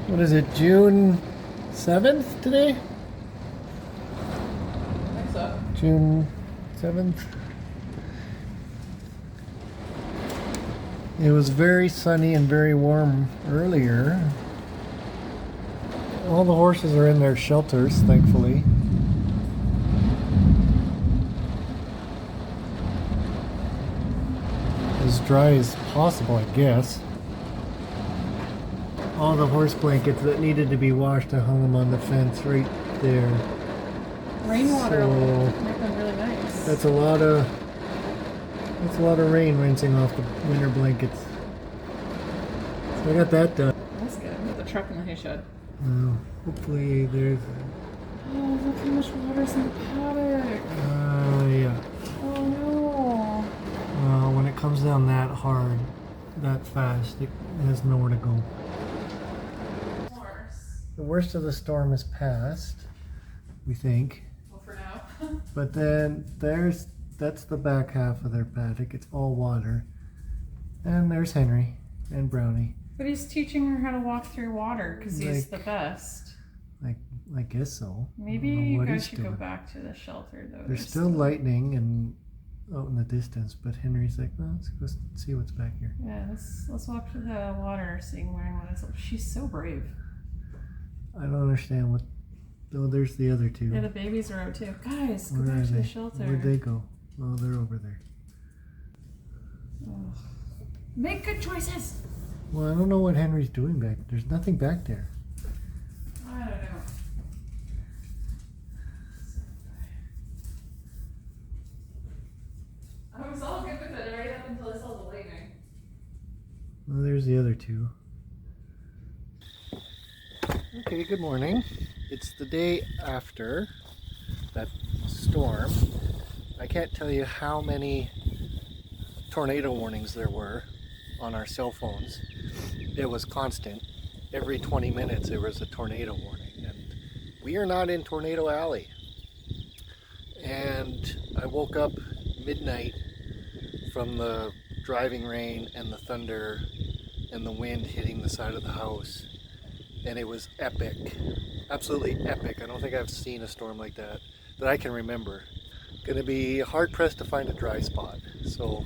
What is it, June 7th today? I think so. June 7th. It was very sunny and very warm earlier. All the horses are in their shelters, thankfully. As dry as possible, I guess. All the horse blankets that needed to be washed, I hung them on the fence right there. Rainwater So, will make them really nice. That's a lot of rain rinsing off the winter blankets. So I got that done. That's good. With the truck in the hay shed. Hopefully there's. Oh, look how much water's in the paddock. Yeah. Oh no. When it comes down that hard, that fast, it has nowhere to go. Worse. The worst of the storm is past, we think. Well, for now. But then that's the back half of their paddock. It's all water. And there's Henry and Brownie. But he's teaching her how to walk through water because he's the Like- best. I guess so. Maybe I don't know you what guys he's should go doing. back to the shelter though. There's still lightning and out in the distance, but Henry's like, well, let's go see what's back here. Yeah, let's walk to the water, seeing what it's. She's so brave. I don't understand what. Oh, there's the other two. Yeah, the babies are out too. Guys, go Where back are to they? the shelter. Where'd they go? Oh, they're over there. Ugh. Make good choices. Well, I don't know what Henry's doing back. There's nothing back there. I don't know. I was all good with it right up until I saw the lightning. Well, there's the other two. Okay, good morning. It's the day after that storm. I can't tell you how many tornado warnings there were on our cell phones. It was constant. Every 20 minutes there was a tornado warning, and we are not in Tornado Alley. And I woke up midnight from the driving rain and the thunder and the wind hitting the side of the house, and it was epic, absolutely epic. I don't think I've seen a storm like that I can remember. Gonna be hard pressed to find a dry spot, so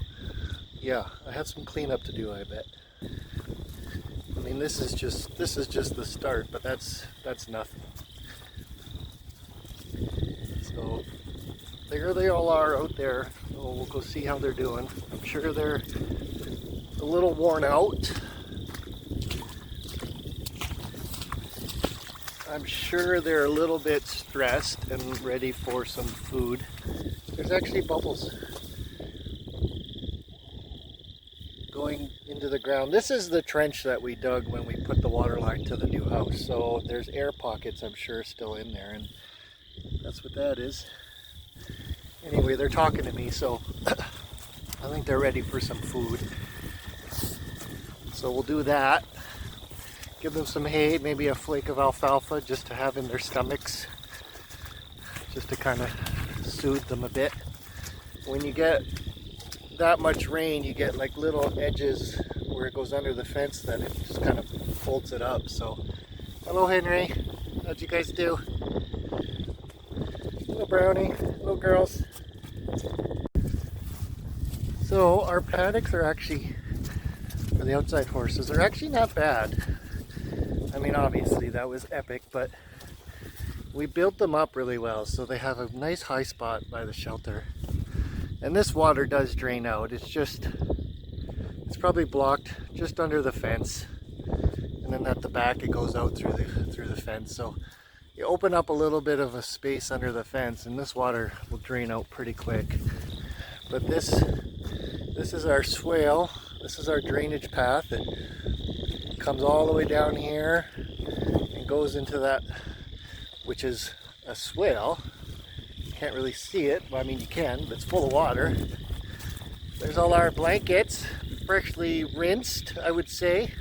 yeah, I have some cleanup to do, I bet. I mean, this is just the start, but that's nothing. So there they all are out there. So we'll go see how they're doing. I'm sure they're a little worn out. I'm sure they're a little bit stressed and ready for some food. There's actually bubbles going into the ground. This is the trench that we dug when we put the water line to the new house. So there's air pockets, I'm sure, still in there, and that's what that is. Anyway, they're talking to me, so I think they're ready for some food. So we'll do that. Give them some hay, maybe a flake of alfalfa just to have in their stomachs, just to kind of soothe them a bit. When you get that much rain, you get like little edges where it goes under the fence, then it just kind of folds it up. So, hello Henry, how'd you guys do? Hello Brownie, hello girls. So our paddocks are actually, for the outside horses, are actually not bad. I mean, obviously that was epic, but we built them up really well, so they have a nice high spot by the shelter. And this water does drain out. It's probably blocked just under the fence, and then at the back it goes out through the fence. So you open up a little bit of a space under the fence, and this water will drain out pretty quick. But this is our swale. This is our drainage path. It comes all the way down here and goes into that, which is a swale. You can't really see it, well, I mean you can, but it's full of water. There's all our blankets, freshly rinsed, I would say.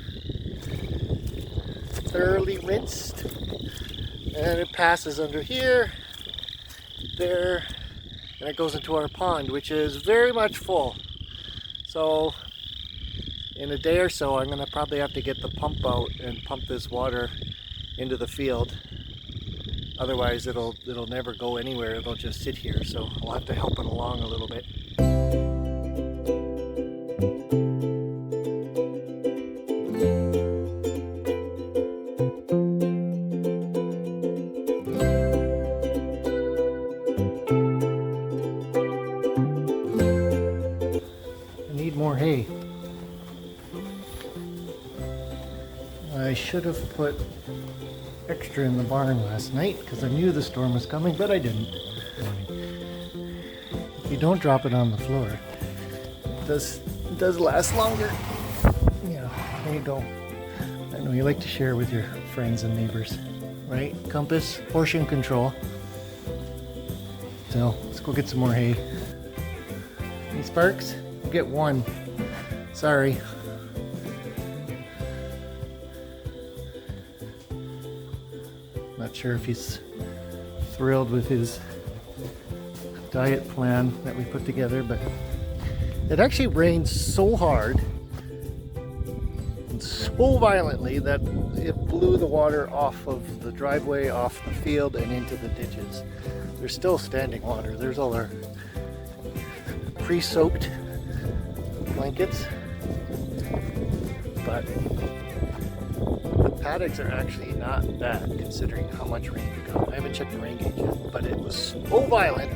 Thoroughly rinsed. And it passes under here, there, and it goes into our pond, which is very much full. So in a day or so, I'm going to probably have to get the pump out and pump this water into the field. Otherwise it'll never go anywhere. It'll just sit here. So I'll have to help it along a little bit. I need more hay. I should have put extra in the barn last night because I knew the storm was coming, but I didn't. If you don't drop it on the floor, it does last longer. Yeah, there you go. I know you like to share with your friends and neighbors, right? Compass, portion control. So let's go get some more hay. Any sparks? We'll get one. Sorry. Not sure if he's thrilled with his diet plan that we put together, but it actually rained so hard and so violently that it blew the water off of the driveway, off the field, and into the ditches. There's still standing water. There's all our pre-soaked blankets, but the paddocks are actually not bad considering how much rain we got. I haven't checked the rain gauge yet, but it was so violent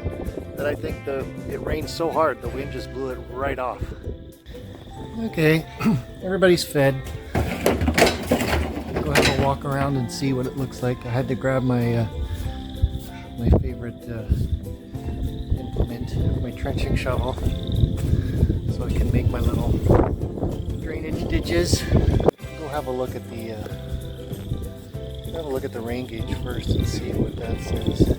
that I think it rained so hard the wind just blew it right off. Okay, everybody's fed. Go have a walk around and see what it looks like. I had to grab my my favorite implement, my trenching shovel, so I can make my little drainage ditches. Go have a look at the rain gauge first and see what that says.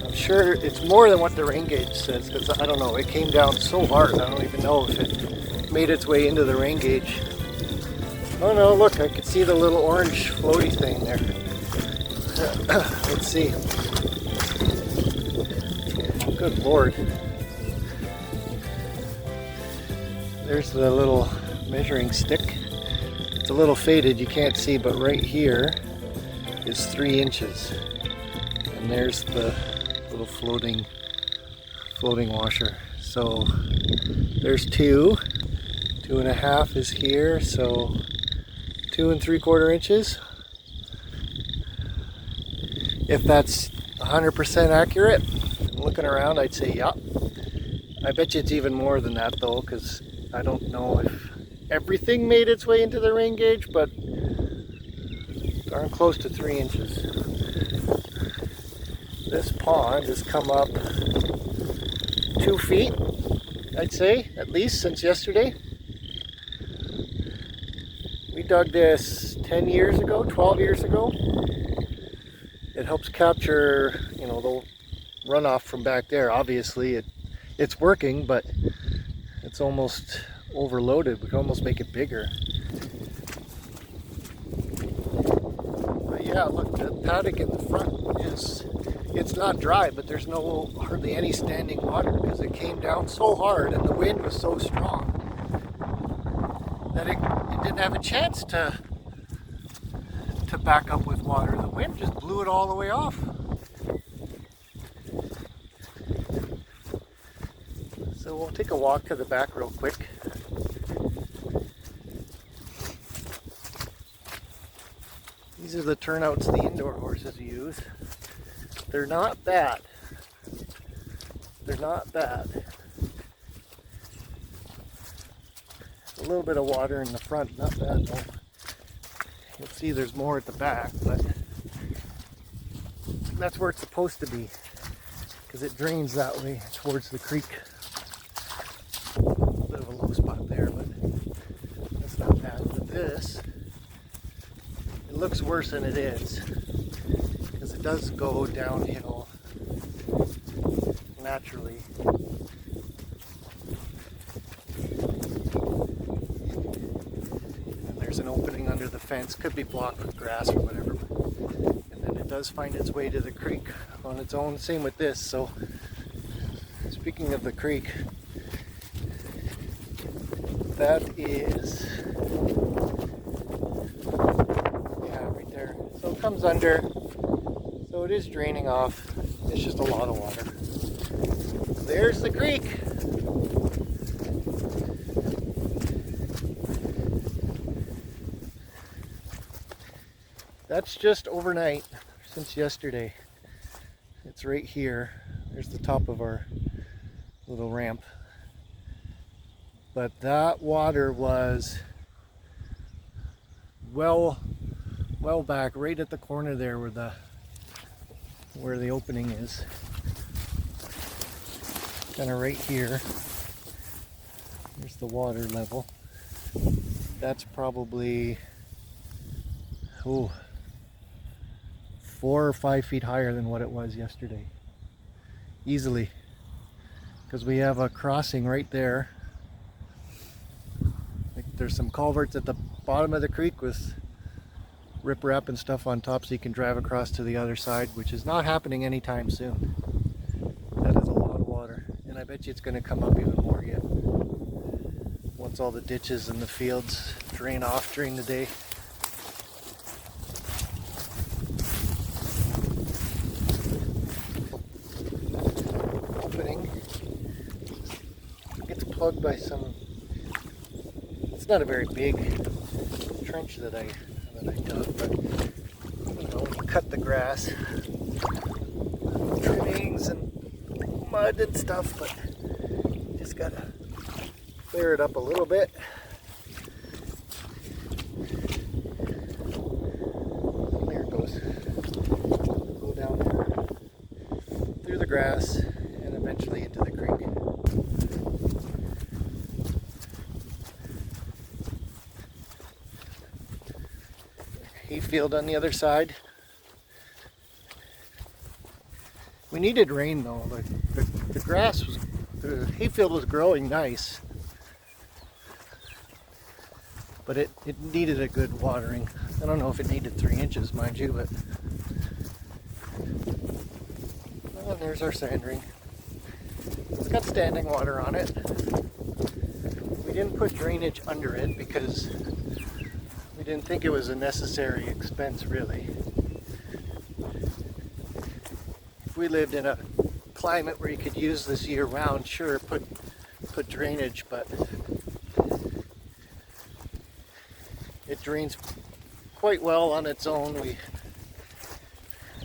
I'm sure it's more than what the rain gauge says, because I don't know, it came down so hard I don't even know if it made its way into the rain gauge. Oh no, look, I can see the little orange floaty thing there. Let's see. Good Lord. There's the little measuring stick. It's a little faded, you can't see, but right here is 3 inches. And there's the little floating washer. So there's 2. 2.5 is here, so 2 3/4 inches. If that's 100% accurate, looking around, I'd say yeah. I bet you it's even more than that though, because I don't know if everything made its way into the rain gauge, but darn close to 3 inches. This pond has come up 2 feet, I'd say, at least since yesterday. We dug this 10 years ago, 12 years ago. It helps capture, you know, the runoff from back there. Obviously it's working, but it's almost overloaded. We can almost make it bigger. But yeah, look, the paddock in the front it's not dry, but there's hardly any standing water because it came down so hard and the wind was so strong that it didn't have a chance to back up with water. The wind just blew it all the way off. So we'll take a walk to the back real quick. These are the turnouts the indoor horses use. They're not bad. They're not bad. A little bit of water in the front, not bad though. You'll see there's more at the back, but that's where it's supposed to be because it drains that way towards the creek. A little bit of a low spot there, but that's not bad. But this, it looks worse than it is because it does go downhill naturally. There's an opening under the fence, could be blocked with grass or whatever, and then it does find its way to the creek on its own. Same with this. So speaking of the creek, That is, yeah, right there. So it comes under, so it is draining off. It's just a lot of water. There's the creek. That's just overnight since yesterday. It's right here. There's the top of our little ramp. But that water was well back, right at the corner there where the opening is. Kind of right here. There's the water level. That's probably 4 or 5 feet higher than what it was yesterday. Easily. Because we have a crossing right there. There's some culverts at the bottom of the creek with riprap and stuff on top so you can drive across to the other side, which is not happening anytime soon. That is a lot of water, and I bet you it's going to come up even more yet once all the ditches and the fields drain off during the day. Opening gets plugged by some. It's not a very big trench that I dug, but you know, cut the grass, trimmings and mud and stuff, but just gotta clear it up a little bit. There it goes. Go down through the grass and eventually into the creek. Hayfield on the other side. We needed rain though. The grass was, the hayfield was growing nice, but it needed a good watering. I don't know if it needed 3 inches, mind you, but well, there's our sand ring. It's got standing water on it. We didn't put drainage under it because we didn't think it was a necessary expense, really. If we lived in a climate where you could use this year-round, sure, put drainage, but it drains quite well on its own.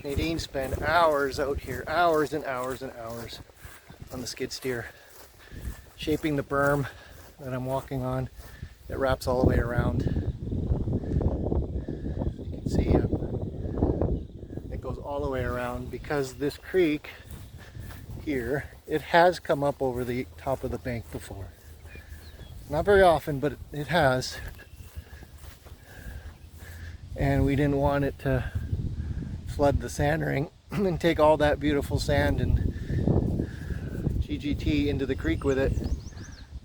Nadine spent hours out here, hours and hours and hours on the skid steer, shaping the berm that I'm walking on. It wraps all the way around. See, it goes all the way around because this creek here, it has come up over the top of the bank before. Not very often, but it has. And we didn't want it to flood the sand ring and take all that beautiful sand and GGT into the creek with it,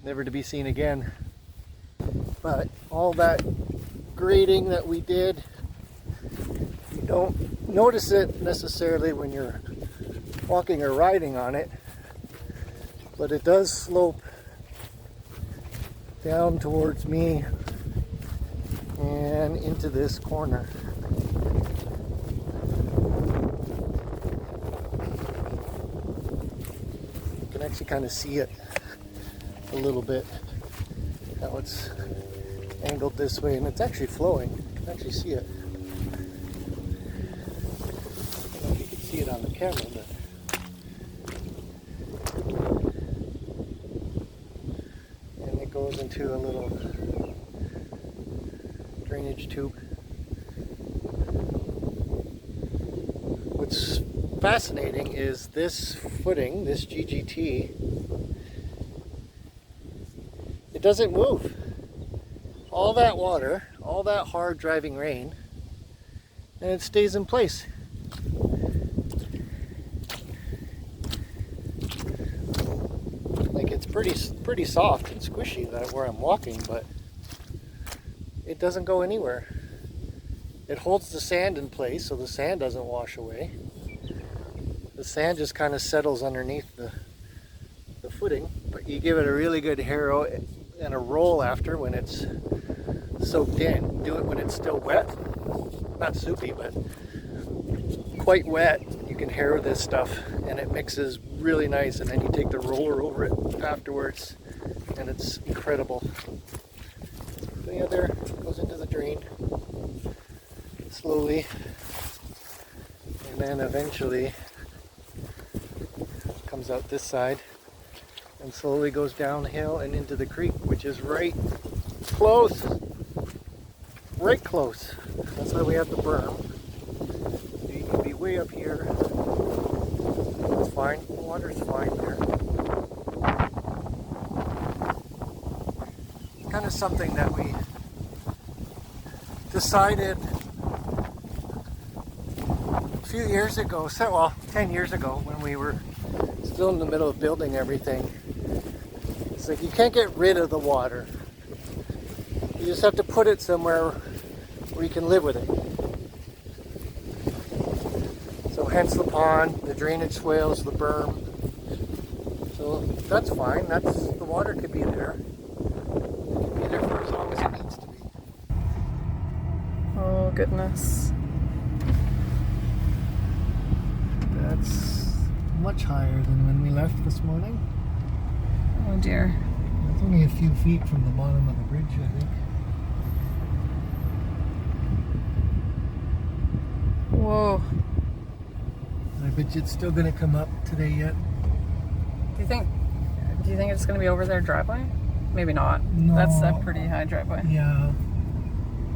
never to be seen again. But all that grading that we did, you don't notice it necessarily when you're walking or riding on it, but it does slope down towards me and into this corner. You can actually kind of see it a little bit, how it's angled this way, and it's actually flowing. You can actually see it. I don't know if you can see it on the camera, but and it goes into a little drainage tube. What's fascinating is this footing, this GGT, it doesn't move. All that water, all that hard driving rain, and it stays in place. Like, it's pretty soft and squishy where I'm walking, but it doesn't go anywhere. It holds the sand in place so the sand doesn't wash away. The sand just kind of settles underneath the footing, but you give it a really good harrow, and a roll after when it's soaked in. Do it when it's still wet. Not soupy, but quite wet. You can hair this stuff and it mixes really nice, and then you take the roller over it afterwards and it's incredible. So yeah, there it goes into the drain slowly, and then eventually comes out this side and slowly goes downhill and into the creek, which is right close. Right close. That's why we have the berm. You can be way up here. It's fine. The water's fine there. It's kind of something that we decided a few years ago, 10 years ago, when we were still in the middle of building everything. It's like you can't get rid of the water. You just have to put it somewhere where you can live with it. So hence the pond, the drainage swales, the berm. So that's fine. The water could be there. It can be there for as long as it needs to be. Oh goodness. That's much higher than when we left this morning. Oh dear. It's only a few feet from the bottom of the bridge, I think. Whoa. I bet you it's still going to come up today yet. Do you think it's going to be over their driveway? Maybe not. No. That's a pretty high driveway. Yeah.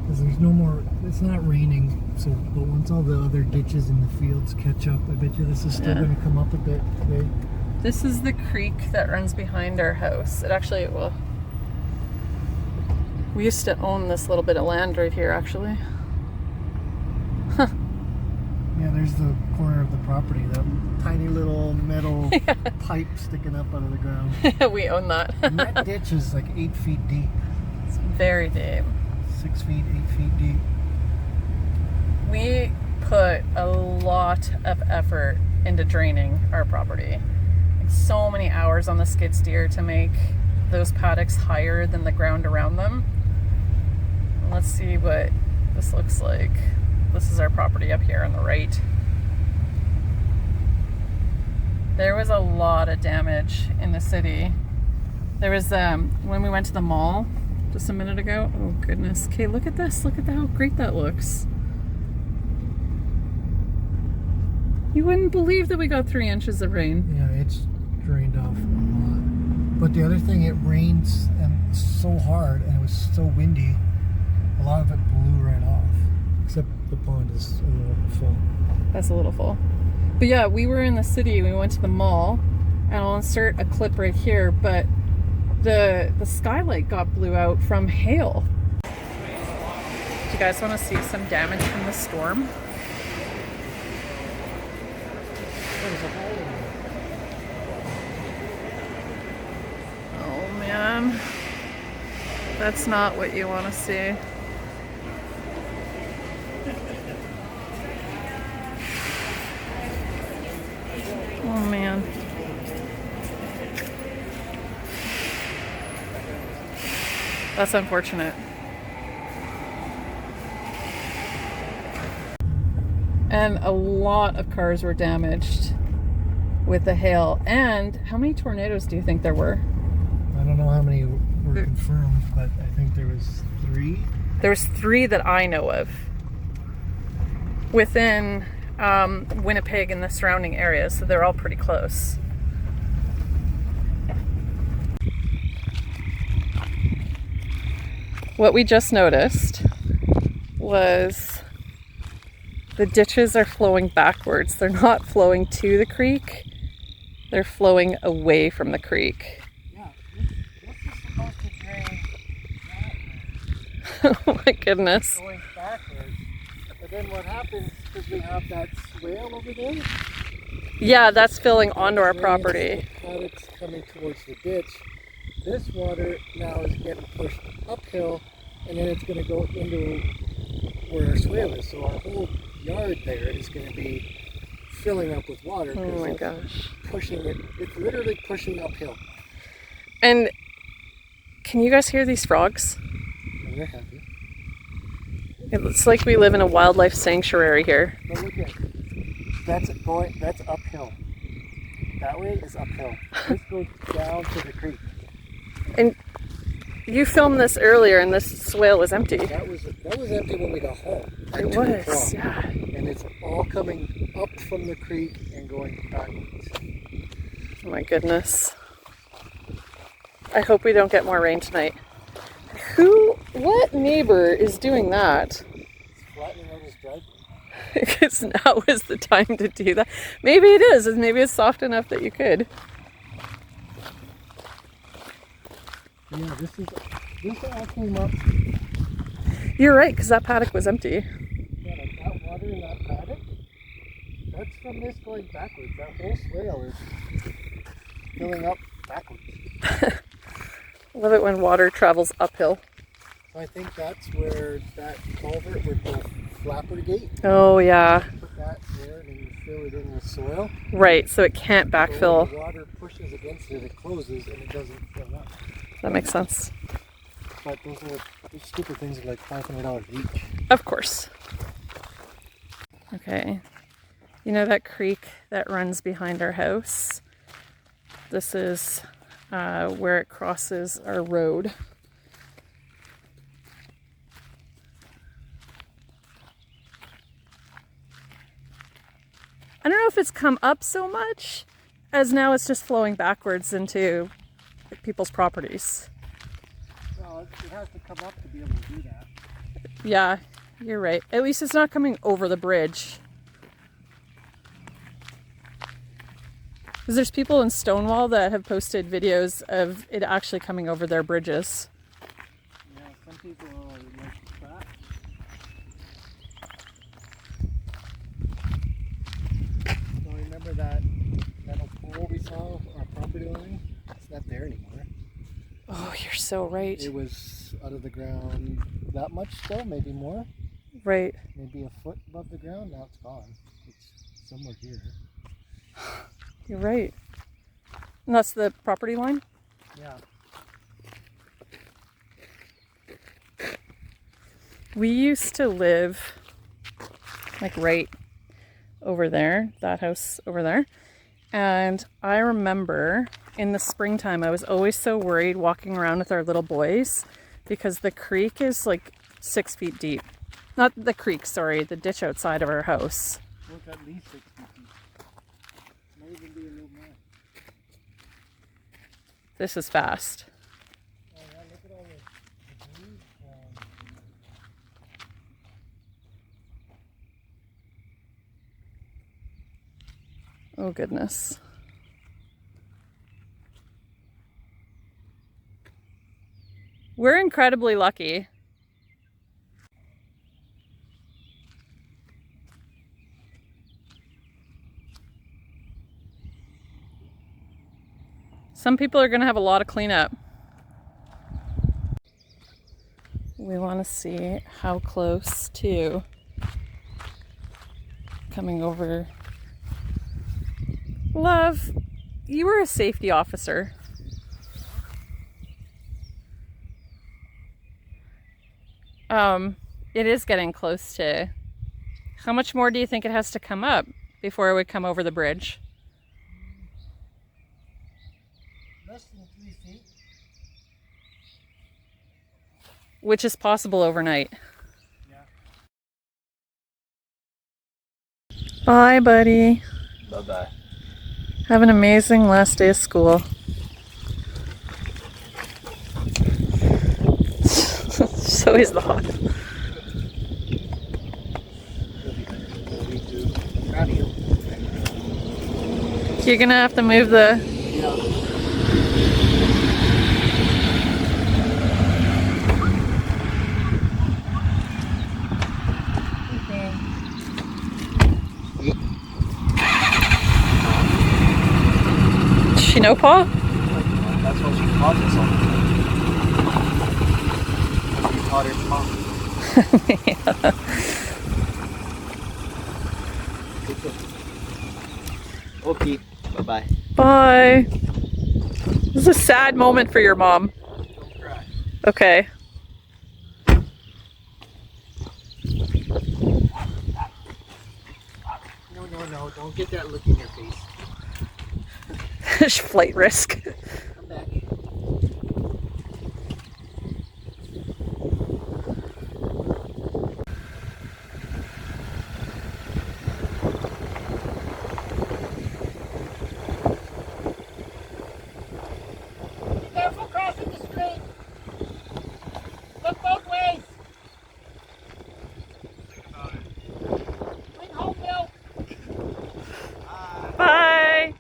Because there's no more, it's not raining, so, but once all the other ditches in the fields catch up, I bet you this is still going to come up a bit today. This is the creek that runs behind our house. It actually, well, we used to own this little bit of land right here, actually. Huh. Yeah, there's the corner of the property, that tiny little metal pipe sticking up out of the ground. We own that. And that ditch is like 8 feet deep. It's very deep. 6 feet, 8 feet deep. We put a lot of effort into draining our property. Like so many hours on the skid steer to make those paddocks higher than the ground around them. And let's see what this looks like. This is our property up here on the right. There was a lot of damage in the city. There was, when we went to the mall just a minute ago, oh goodness. Okay, look at this. Look at how great that looks. You wouldn't believe that we got 3 inches of rain. Yeah, it's drained off a lot. But the other thing, it rains and so hard and it was so windy, a lot of it blew right off. Except the pond is a little full. That's a little full. But yeah, we were in the city, we went to the mall, and I'll insert a clip right here, but the skylight got blew out from hail. Do you guys want to see some damage from the storm? There's a hole in there. Oh man, that's not what you want to see. Oh man. That's unfortunate. And a lot of cars were damaged with the hail. And how many tornadoes do you think there were? I don't know how many were confirmed, but I think there was 3. There was 3 that I know of within Winnipeg and the surrounding areas, so they're all pretty close. What we just noticed was the ditches are flowing backwards. They're not flowing to the creek, they're flowing away from the creek. Yeah, this is supposed to drain that way. Oh my goodness. Going backwards. But then what happens, because we have that swale over there? Yeah, that's filling onto our property. Paddocks coming towards the ditch. This water now is getting pushed uphill, and then it's going to go into where our swale is. So our whole yard there is going to be filling up with water. Oh my gosh. Pushing it. It's literally pushing uphill. And Can you guys hear these frogs? And they're happy. It's like we live in a wildlife sanctuary here. But look at that's uphill. That way is uphill. This goes down to the creek. And you filmed this earlier and this swale was empty. That was empty when we got home. It was, yeah. And it's all coming up from the creek and going backwards. Oh my goodness. I hope we don't get more rain tonight. What neighbor is doing that? It's flattening out his driveway. Because now is the time to do that. Maybe it is. Maybe it's soft enough that you could. Yeah, this all came up. You're right, because that paddock was empty. Yeah, like that water in that paddock, that's from this going backwards. That whole swale is filling up backwards. I love it when water travels uphill. So I think that's where that culvert with the flapper gate. Oh yeah. Put that there and then you fill it in with soil. Right, so it can't backfill. So when the water pushes against it, it closes and it doesn't fill up. That makes sense. But those stupid things are like $500 each. Of course. Okay. You know that creek that runs behind our house? This is where it crosses our road. I don't know if it's come up so much as now it's just flowing backwards into people's properties. Well, it has to come up to be able to do that. Yeah, you're right. At least it's not coming over the bridge. Because there's people in Stonewall that have posted videos of it actually coming over their bridges. Yeah, some people like that. So remember that metal pole we saw our property line? It's not there anymore. Oh, you're so right. It was out of the ground that much still, maybe more. Right. Maybe a foot above the ground. Now it's gone. It's somewhere here. You're right. And that's the property line? Yeah. We used to live like right over there, that house over there. And I remember in the springtime, I was always so worried walking around with our little boys because the creek is like 6 feet deep. Not the creek, sorry, the ditch outside of our house. Look, at least 6 feet deep. Might even be a little more. This is fast. Oh yeah, look at all the debris. Oh goodness. We're incredibly lucky. Some people are going to have a lot of cleanup. We want to see how close to coming over. Love, you were a safety officer. It is getting close to. How much more do you think it has to come up before it would come over the bridge? Less than 3 feet. Which is possible overnight. Yeah. Bye, buddy. Bye-bye. Have an amazing last day of school. So is the hawk. You're gonna have to move the... She know paw? That's what she calls us all the time. She taught her mom. Okay, bye-bye. Bye. This is a sad moment for your mom. Don't cry. Okay. No, don't get that look in your face. Flight risk. Come back. Careful crossing the street. Look both ways. Bring home milk. Bye.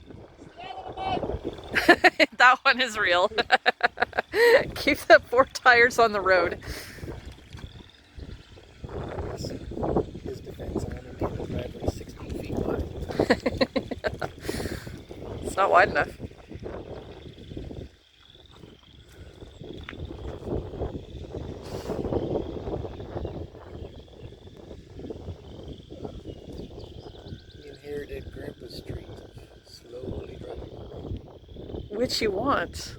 Stay out of the mud. That one is real. Keep the 4 tires on the road. His defense, I only made the driveway 16 feet wide. It's not wide enough. He inherited Grandpa's street of slowly driving. Which you want.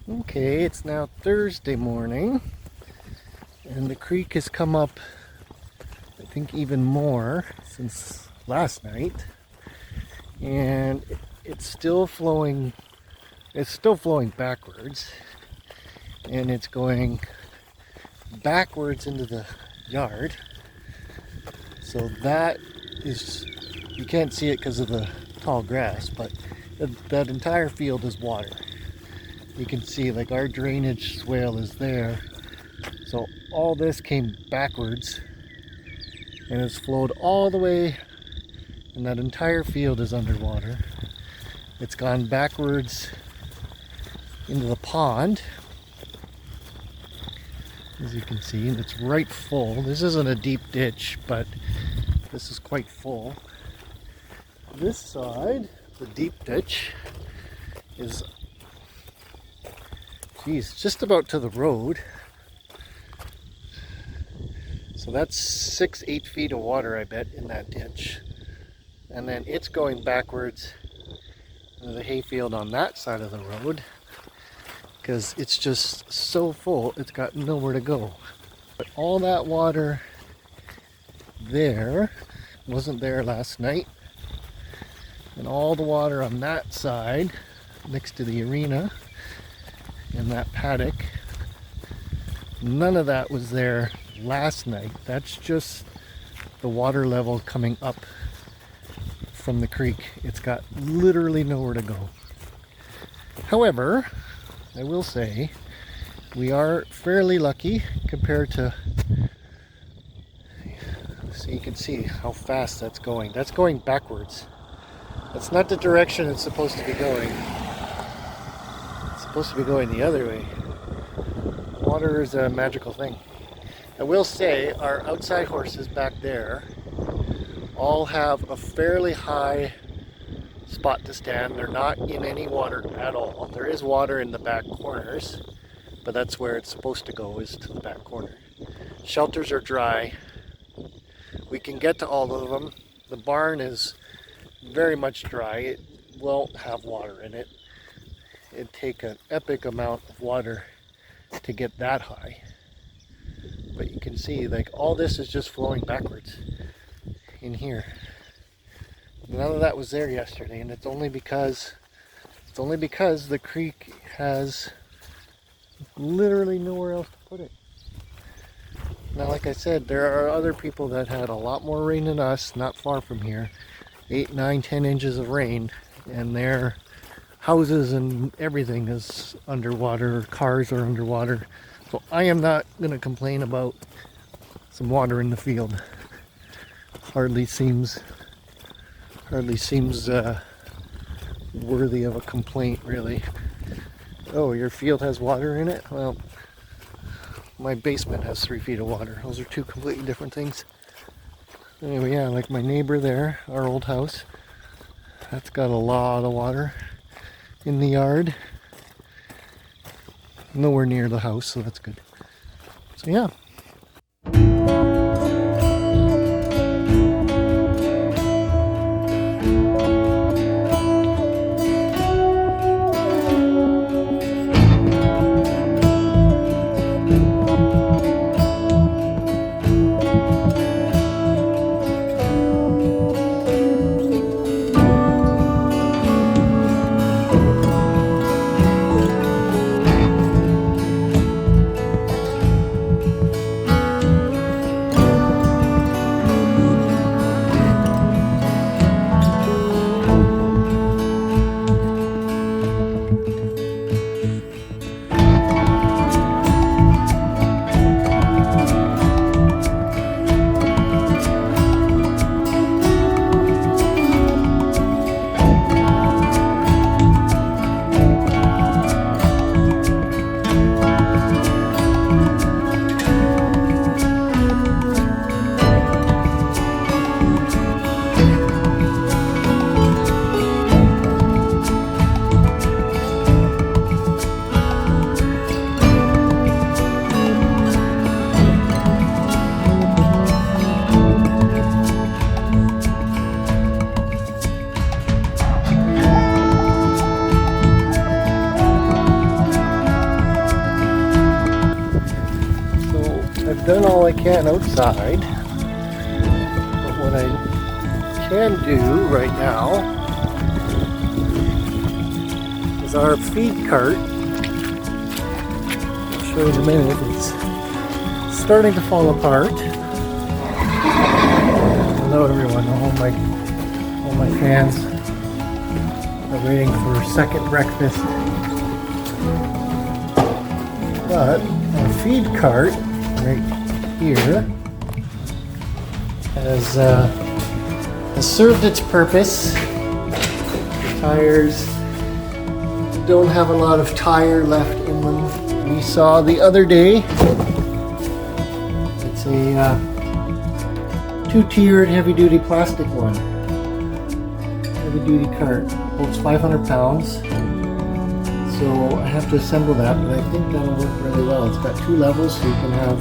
Okay, it's now Thursday morning, and the creek has come up, I think, even more since last night, and it's still flowing backwards, and it's going backwards into the yard. So that is, you can't see it because of the tall grass, but that entire field is water. You can see like our drainage swale is there, so all this came backwards and it's flowed all the way, and that entire field is underwater. It's gone backwards into the pond, as you can see, and it's right full. This isn't a deep ditch, but this is quite full. This side, the deep ditch, is just about to the road. So that's 6-8 feet of water, I bet, in that ditch. And then it's going backwards into the hayfield on that side of the road, because it's just so full, it's got nowhere to go. But all that water there wasn't there last night. And all the water on that side, next to the arena, in that paddock, none of that was there last night. That's just the water level coming up from the creek. It's got literally nowhere to go. However, I will say we are fairly lucky compared to, so you can see how fast that's going. That's going backwards. That's not the direction it's supposed to be going. Supposed to be going the other way. Water is a magical thing. I will say our outside horses back there all have a fairly high spot to stand. They're not in any water at all. There is water in the back corners, but that's where it's supposed to go, is to the back corner. Shelters are dry. We can get to all of them. The barn is very much dry. It won't have water in it. It'd take an epic amount of water to get that high. But you can see, like, all this is just flowing backwards in here. None of that was there yesterday, and it's only because the creek has literally nowhere else to put it. Now, like I said, there are other people that had a lot more rain than us, not far from here. 8, 9, 10 inches of rain, and their houses and everything is underwater, cars are underwater. So I am not going to complain about some water in the field. Hardly seems worthy of a complaint, really. Oh, your field has water in it? Well, my basement has 3 feet of water. Those are two completely different things. Anyway, yeah, like my neighbor there, our old house, that's got a lot of water in the yard. Nowhere near the house, so that's good. So yeah. done all I can outside. But what I can do right now is our feed cart. I'll show you in a minute. It's starting to fall apart. Hello everyone, all my fans are waiting for second breakfast. But our feed cart right here has served its purpose. The tires don't have a lot of tire left in them. We saw the other day, it's a two-tiered heavy-duty plastic one. Heavy-duty cart, holds 500 pounds. So I have to assemble that, but I think that'll work really well. It's got two levels, so you can have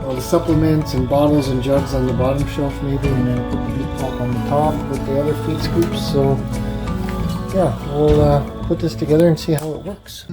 all the supplements and bottles and jugs on the bottom shelf maybe, and then put the meat pump on the top with the other feed scoops. So yeah, we'll put this together and see how it works.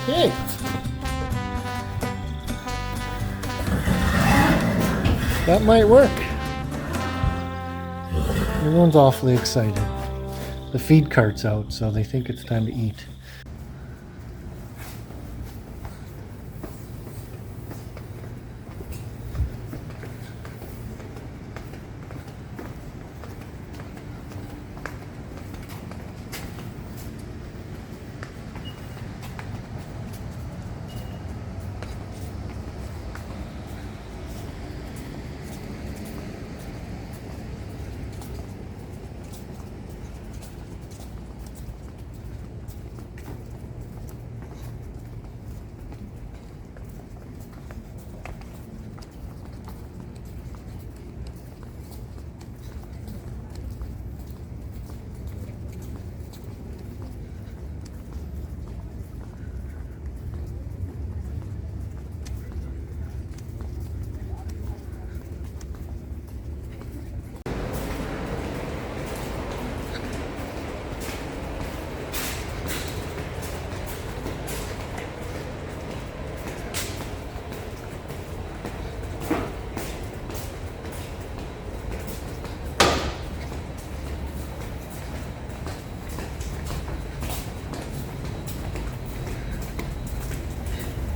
Okay. That might work. Everyone's awfully excited. The feed cart's out, so they think it's time to eat.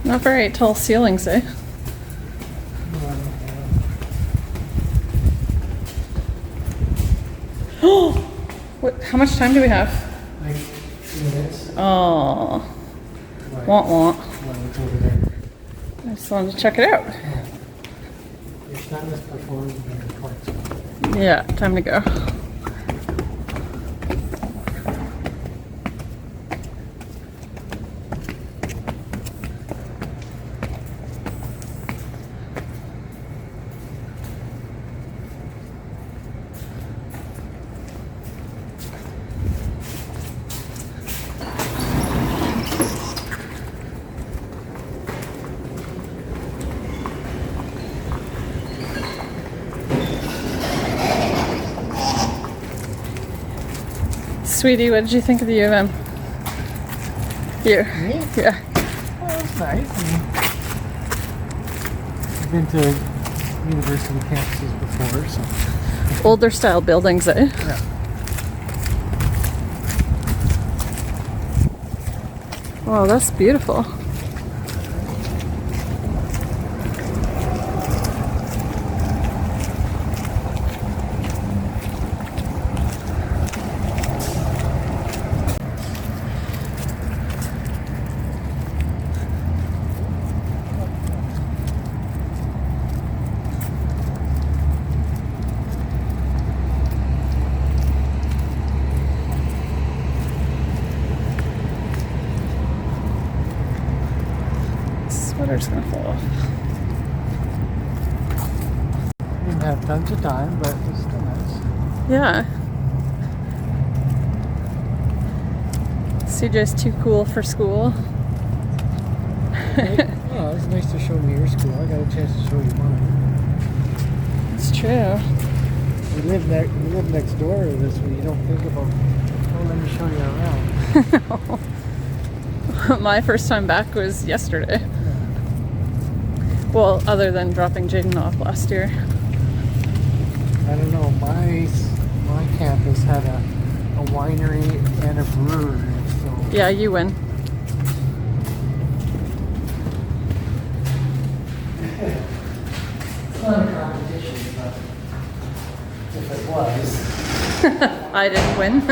Not very tall ceilings, eh? Oh, what? How much time do we have? Like 2 minutes. Oh, Right. want. It's over there. I just wanted to check it out. Your son is performing in the courts. Yeah, time to go. Sweetie, what did you think of the U of M? You? Me? Yeah. Oh, it's nice. I've been to university campuses before, so. Older style buildings, eh? Yeah. Wow, that's beautiful. Sweater's gonna fall off. Didn't have tons of time, but it's still nice. Yeah. CJ's too cool for school. Oh, it's nice to show me your school. I got a chance to show you mine. It's true. We live next door to this, but you don't think about, oh, let me show you around. My first time back was yesterday. Well, other than dropping Jaden off last year. I don't know, my campus had a winery and a brewery, so. Yeah, you win. It's not a competition, but if it was. I didn't win.